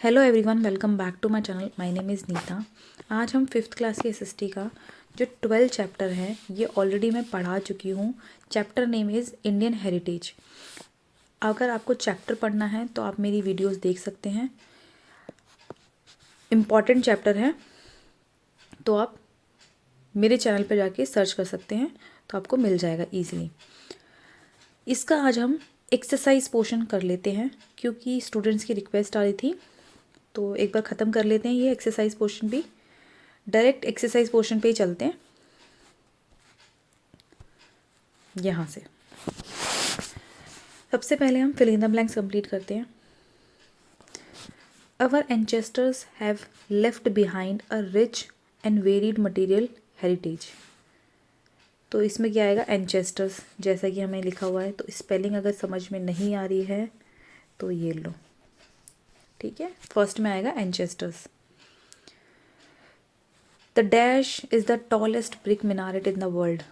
Hello everyone, welcome back to my channel. My name is Neeta. आज हम fifth class के SST का जो 12 चैप्टर है ये ऑलरेडी मैं पढ़ा चुकी हूँ। Chapter name is Indian heritage. अगर आपको चैप्टर पढ़ना है तो आप मेरी वीडियोस देख सकते हैं। इम्पॉर्टेंट चैप्टर है तो आप मेरे चैनल पर जाके सर्च कर सकते हैं, तो आपको मिल जाएगा ईजिली। इसका आज हम एक्सरसाइज पोर्शन कर लेते हैं क्योंकि स्टूडेंट्स की रिक्वेस्ट आ रही थी, तो एक बार ख़त्म कर लेते हैं ये एक्सरसाइज पोर्शन भी। डायरेक्ट एक्सरसाइज पोर्शन पे ही चलते हैं यहाँ से। सबसे पहले हम fill in the blanks complete करते हैं। Our ancestors have left behind a rich and varied material heritage. तो इसमें क्या आएगा, एंचेस्टर्स, जैसा कि हमें लिखा हुआ है। तो स्पेलिंग अगर समझ में नहीं आ रही है तो ये लो, ठीक है। फर्स्ट में आएगा ancestors. The dash is the tallest brick minaret in the world.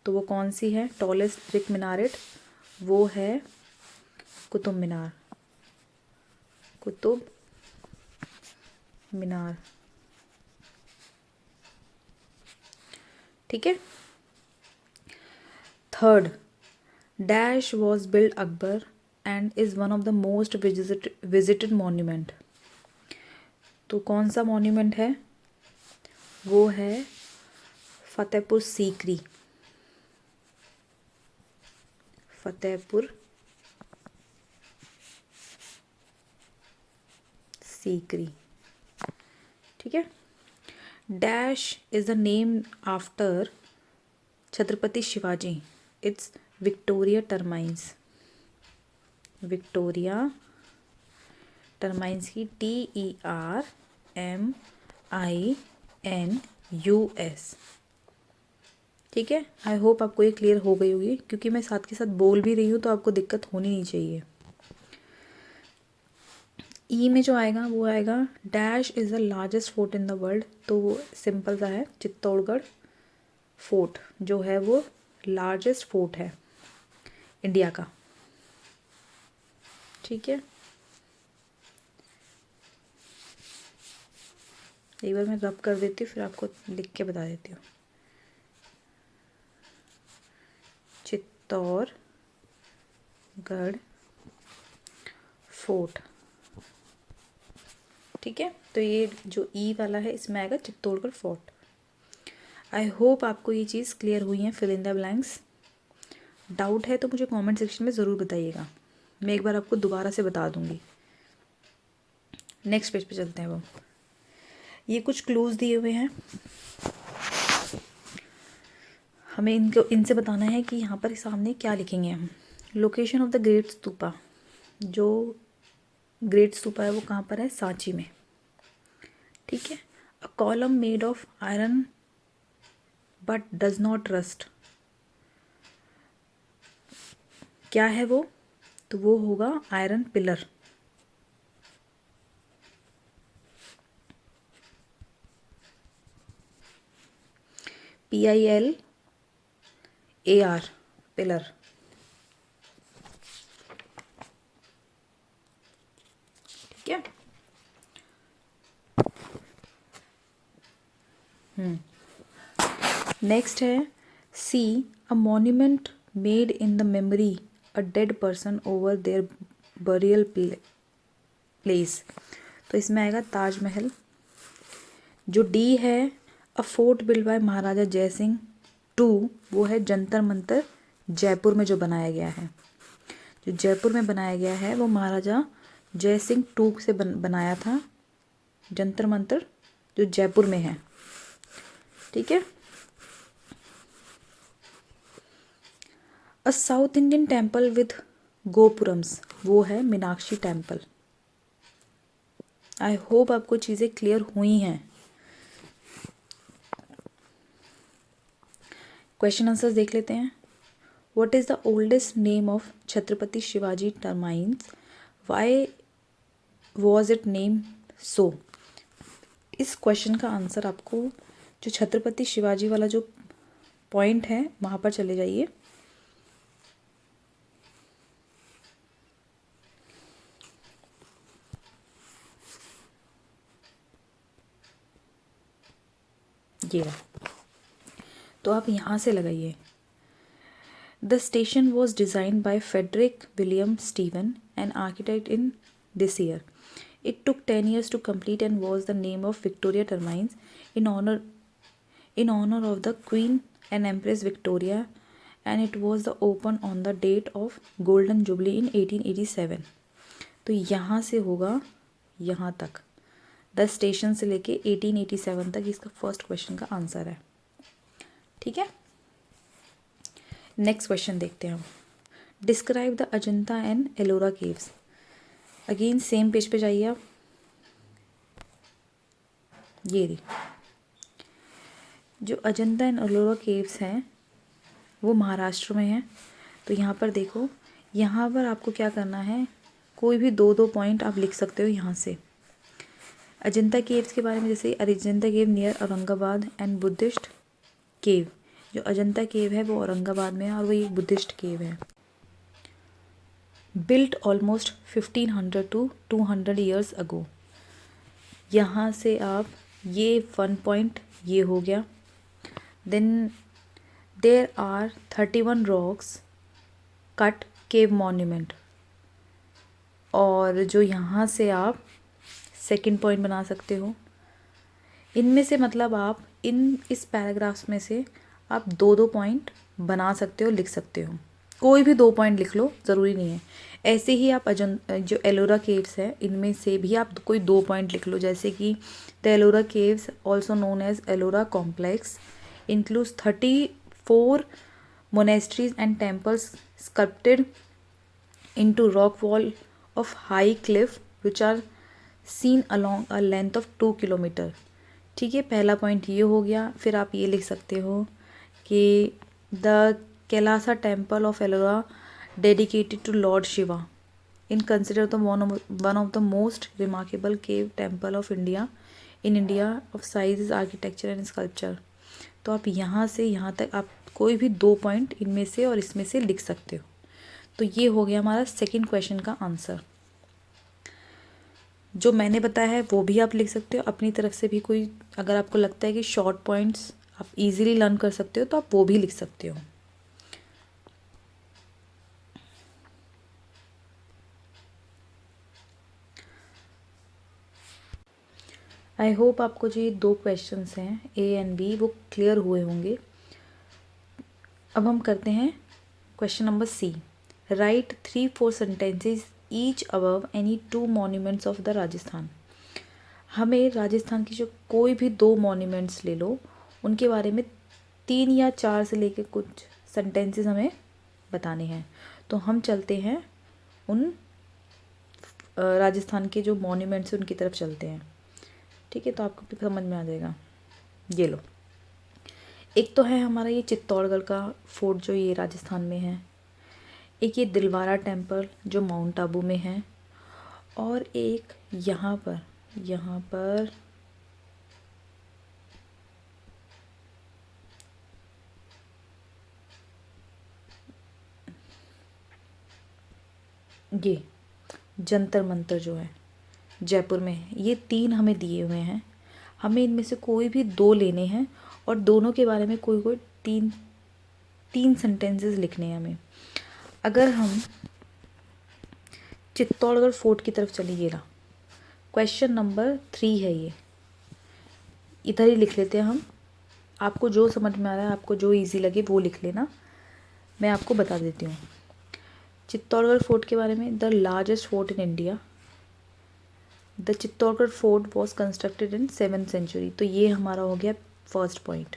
तो वो कौन सी है टॉलेस्ट ब्रिक मिनारेट? वो है कुतुब मीनार। कुतुब मीनार, ठीक है। Third, dash was build Akbar and is one of the most visited monument. तो कौन सा मॉन्यूमेंट है? वो है फतेहपुर सीकरी। फतेहपुर सीकरी, ठीक है। Dash is the name after Chhatrapati Shivaji. It's Victoria terminus. Victoria terminus की TERMINUS, ठीक है। आई होप आपको ये क्लियर हो गई होगी, क्योंकि मैं साथ के साथ बोल भी रही हूँ तो आपको दिक्कत होनी नहीं चाहिए। ई में जो आएगा वो आएगा dash is the largest fort in the world. तो वो सिंपल सा है, चित्तौड़गढ़ फोर्ट जो है वो लार्जेस्ट फोर्ट है इंडिया का, ठीक है। एक बार मैं रब कर देती हूँ, फिर आपको लिख के बता देती हूँ। चित्तौड़गढ़ फोर्ट, ठीक है। तो ये जो ई वाला है इसमें आएगा चित्तौड़गढ़ फोर्ट। आई होप आपको ये चीज़ क्लियर हुई है। Fill in the blanks. Doubt है तो मुझे कमेंट सेक्शन में ज़रूर बताइएगा, मैं एक बार आपको दोबारा से बता दूंगी। नेक्स्ट पेज पे चलते हैं। वो ये कुछ क्लूज दिए हुए हैं, हमें इनसे बताना है कि यहाँ पर सामने क्या लिखेंगे हम। Location of the great stupa. जो ग्रेट स्तूपा है वो कहाँ पर है? सांची में, ठीक है। A column made of iron but does not rust. क्या है वो? तो वो होगा आयरन पिलर। PILAR, पिलर, ठीक है। नेक्स्ट है C, a monument made in the memory a dead person over their burial place. तो इसमें आएगा ताजमहल। जो डी है, a fort build by Maharaja Jai Singh to, वो है जंतर मंतर जयपुर में जो बनाया गया है। जो जयपुर में बनाया गया है वो महाराजा जय सिंह टू से बनाया था, जंतर मंतर जो जयपुर में है, ठीक है। A south Indian temple with gopurams, वो है मीनाक्षी टेम्पल। आई होप आपको चीज़ें क्लियर हुई हैं। क्वेश्चन आंसर्स देख लेते हैं। What is the oldest name of Chhatrapati Shivaji terminus? Why was it name so? इस क्वेश्चन का आंसर आपको जो छत्रपति शिवाजी वाला जो पॉइंट है वहाँ पर चले जाइए। ये रहा। तो आप यहाँ से लगाइए। The station was design by Frederick William Steven an architect in this year. It took 10 years to complete and was the name of Victoria Termines in honor of the Queen and Empress Victoria, and it was the open on the date of Golden Jubilee in 1887. तो यहाँ से होगा यहाँ तक, 10 station से लेके 1887 तक इसका फर्स्ट क्वेश्चन का आंसर है। ठीक है, नेक्स्ट क्वेश्चन देखते हैं हम। Describe the Ajanta and Ellora caves. Again same page पे जाइए आप। ये रही जो अजंता एंड एलोरा केव्स हैं वो महाराष्ट्र में है। तो यहाँ पर देखो, यहाँ पर आपको क्या करना है, कोई भी दो पॉइंट आप लिख सकते हो यहाँ से। अजंता केव्स के बारे में, जैसे अजंता केव नियर औरंगाबाद एंड बुद्धिस्ट केव। जो अजंता केव है वो औरंगाबाद में है और वो एक बुद्धिस्ट केव है। Built almost 1500 to 200 years ago. यहाँ से आप ये 1 पॉइंट ये हो गया। Then there are 31 rocks cut cave monument. और जो यहाँ से आप सेकंड पॉइंट बना सकते हो। इनमें से मतलब आप इस पैराग्राफ्स में से आप दो पॉइंट बना सकते हो, लिख सकते हो। कोई भी 2 पॉइंट लिख लो, ज़रूरी नहीं है। ऐसे ही आप जो एलोरा केव्स है इनमें से भी आप कोई 2 पॉइंट लिख लो, जैसे कि the Ellora caves also known as Ellora complex includes 34 monasteries and temples sculpted into rock wall of high cliff which are seen along a length of 2 kilometre. ठीक है, पहला पॉइंट ये हो गया। फिर आप ये लिख सकते हो कि the Kailasa temple of Ellora dedicated to Lord Shiva in consider the one of the most remarkable cave temple of India in India of size architecture and sculpture. तो आप यहाँ से यहाँ तक आप कोई भी 2 पॉइंट इनमें से और इसमें से लिख सकते हो। तो ये हो गया हमारा सेकंड क्वेश्चन का आंसर। जो मैंने बताया है वो भी आप लिख सकते हो। अपनी तरफ से भी कोई अगर आपको लगता है कि शॉर्ट पॉइंट्स आप इजीली लर्न कर सकते हो तो आप वो भी लिख सकते हो। आई होप आपको जो ये 2 क्वेश्चंस हैं ए एंड बी वो क्लियर हुए होंगे। अब हम करते हैं question number C. Right 3-4 sentences each above any 2 monuments of the Rajasthan. हमें राजस्थान की जो कोई भी 2 मॉन्यूमेंट्स ले लो, उनके बारे में 3 या 4 से लेके कुछ सेंटेंसेस हमें बताने हैं। तो हम चलते हैं उन राजस्थान के जो मॉन्यूमेंट्स हैं उनकी तरफ चलते हैं। ठीक है, तो आपको भी समझ में आ जाएगा। ये लो, एक तो है हमारा ये चित्तौड़गढ़ का फोर्ट जो ये राजस्थान में है। एक ये दिलवारा टेम्पल जो माउंट आबू में है। और एक यहाँ पर ये जंतर मंतर जो है जयपुर में है। ये 3 हमें दिए हुए हैं। हमें इनमें से कोई भी 2 लेने हैं और दोनों के बारे में कोई 3 सेंटेंसेस लिखने हैं हमें। अगर हम चित्तौड़गढ़ फोर्ट की तरफ चले, ये रहा क्वेश्चन नंबर 3 है। ये इधर ही लिख लेते हैं हम। आपको जो समझ में आ रहा है, आपको जो इजी लगे वो लिख लेना। मैं आपको बता देती हूँ चित्तौड़गढ़ फोर्ट के बारे में। The largest fort in India, the Chittorgarh fort was constructed in 7th century. तो ये हमारा हो गया फर्स्ट पॉइंट।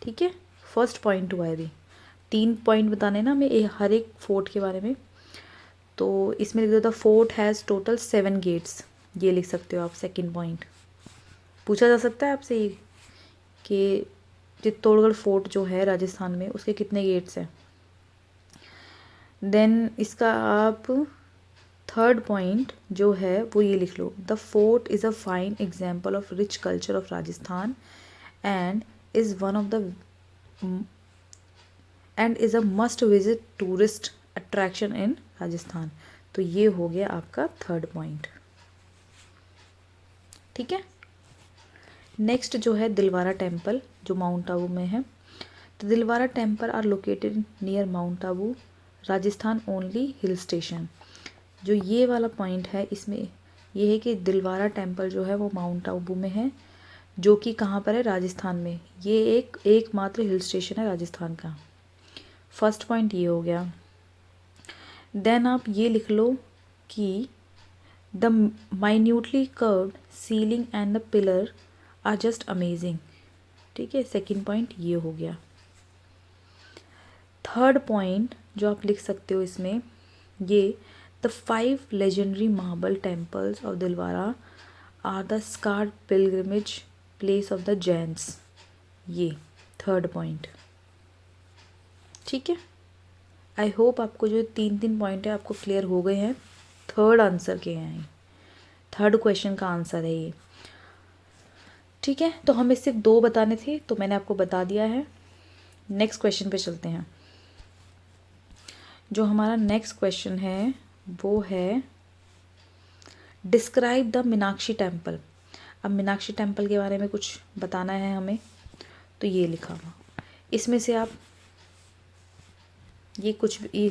ठीक है, फर्स्ट पॉइंट हुआ है। 3 पॉइंट बताने ना हमें हर एक फोर्ट के बारे में। तो इसमें लिख दो the fort has total 7 gates. ये लिख सकते हो आप। सेकंड पॉइंट पूछा जा सकता है आपसे ये कि चित्तौड़गढ़ फोर्ट जो है राजस्थान में उसके कितने गेट्स हैं। देन इसका आप थर्ड पॉइंट जो है वो ये लिख लो, the fort is a fine example of rich culture of Rajasthan and is a must visit tourist attraction in Rajasthan. तो ये हो गया आपका थर्ड पॉइंट। ठीक है, नेक्स्ट जो है दिलवारा टेम्पल जो माउंट आबू में है। तो Dilwara temple are located near Mount Abu, Rajasthan only hill station. जो ये वाला पॉइंट है इसमें ये है कि दिलवारा टेम्पल जो है वो माउंट आबू में है, जो कि कहाँ पर है, राजस्थान में। ये एकमात्र हिल स्टेशन है राजस्थान का। फर्स्ट पॉइंट ये हो गया। देन आप ये लिख लो कि the minutely curved ceiling and the pillar are just amazing. ठीक है, सेकंड पॉइंट ये हो गया। थर्ड पॉइंट जो आप लिख सकते हो इसमें, ये the 5 legendary marble temples of Dilwara are the scared pilgrimage place of the Jains. ये थर्ड पॉइंट। ठीक है, आई होप आपको जो 3 पॉइंट है आपको क्लियर हो गए हैं। थर्ड आंसर के हैं, थर्ड क्वेश्चन का आंसर है ये। ठीक है, तो हमें सिर्फ 2 बताने थे तो मैंने आपको बता दिया है। नेक्स्ट क्वेश्चन पे चलते हैं। जो हमारा नेक्स्ट क्वेश्चन है वो है डिस्क्राइब द मीनाक्षी टेम्पल। अब मीनाक्षी टेम्पल के बारे में कुछ बताना है हमें, तो ये लिखा हुआ इसमें से आप ये कुछ भी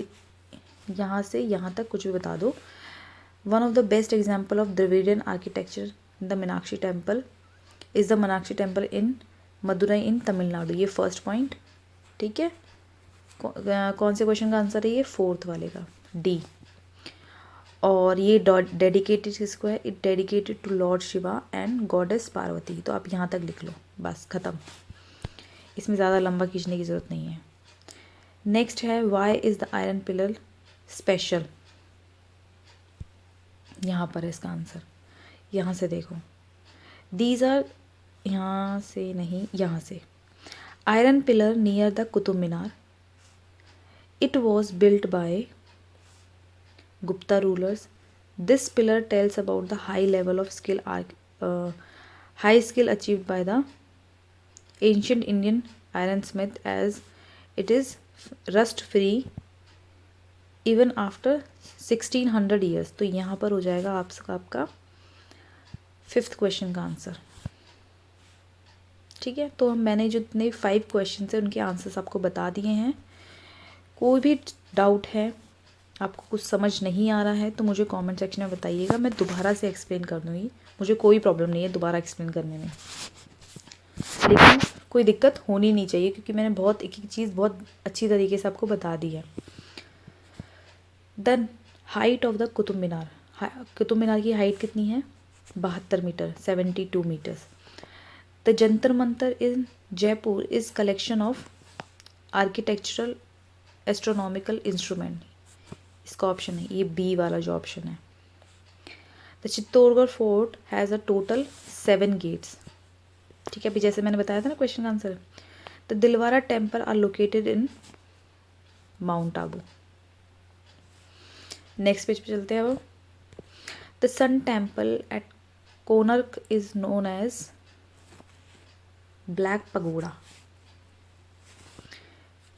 यहाँ से यहाँ तक कुछ भी बता दो। One of the best example of Dravidian architecture the Meenakshi temple is the Meenakshi temple in Madurai in Tamil Nadu. ये फर्स्ट पॉइंट। ठीक है, कौन से क्वेश्चन का आंसर है ये, फोर्थ वाले का, डी। और ये डेडिकेटेड किसको है, it dedicated to Lord Shiva and goddess Parvati. तो आप यहाँ तक लिख लो, बस ख़त्म। इसमें ज़्यादा लंबा खींचने की ज़रूरत नहीं है। नेक्स्ट है why is the iron pillar special. यहाँ पर है इसका आंसर, यहाँ से देखो। दीज आर, यहाँ से नहीं, यहाँ से। Iron pillar near the Qutub Minar, it was built by Gupta rulers. This pillar tells about the high level of high skill achieved by the ancient Indian ironsmith, as it is rust free even after 1600 years. तो यहाँ पर हो जाएगा आपका 5th question का answer. ठीक है, तो मैंने जितने 5 क्वेश्चन है उनके आंसर्स आपको बता दिए हैं। कोई भी डाउट है, आपको कुछ समझ नहीं आ रहा है, तो मुझे कमेंट सेक्शन में बताइएगा, मैं दोबारा से एक्सप्लेन कर दूँगी। मुझे कोई प्रॉब्लम नहीं है दोबारा एक्सप्लेन करने में, लेकिन कोई दिक्कत होनी नहीं चाहिए, क्योंकि मैंने बहुत एक चीज़ बहुत अच्छी तरीके से आपको बता दी है। The height of the Qutub Minar, Qutub Minar की हाइट कितनी है, 72 metre, 72 metres. The Jantar Mantar in Jaipur is collection of architectural astronomical instrument. इसका ऑप्शन है ये बी वाला जो ऑप्शन है। The Chittorgarh fort has a total 7 gates. ठीक है, अभी जैसे मैंने बताया था ना क्वेश्चन का answer. The Dilwara temple are located in Mount Abu. Next page पे चलते हैं अब। The sun temple at Konark is known as black pagoda.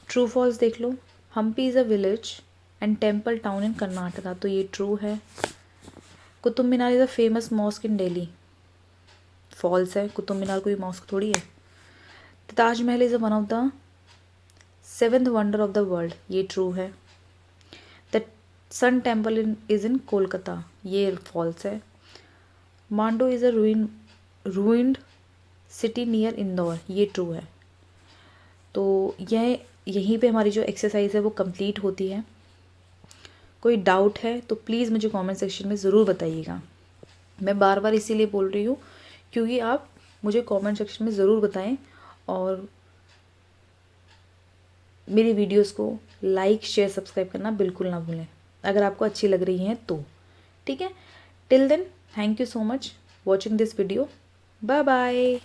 True false देख लो। Hampi is a village and temple town in Karnataka, तो ये ट्रू है। Qutub Minar is a famous mosque in Delhi, false है, कुतुब मीनार कोई मॉस्क थोड़ी है। Taj Mahal is one of the 7th wonder of the world, ये ट्रू है। The sun temple is in Kolkata, ये फॉल्स है। Mandu is a ruined city near Indore, ये ट्रू है। तो यहीं पे हमारी जो एक्सरसाइज है वो कंप्लीट होती है। कोई डाउट है तो प्लीज़ मुझे कमेंट सेक्शन में ज़रूर बताइएगा। मैं बार बार इसीलिए बोल रही हूँ क्योंकि आप मुझे कमेंट सेक्शन में ज़रूर बताएं, और मेरी वीडियोस को लाइक शेयर सब्सक्राइब करना बिल्कुल ना भूलें अगर आपको अच्छी लग रही हैं तो। ठीक है, till then thank you so much watching this video. Bye bye.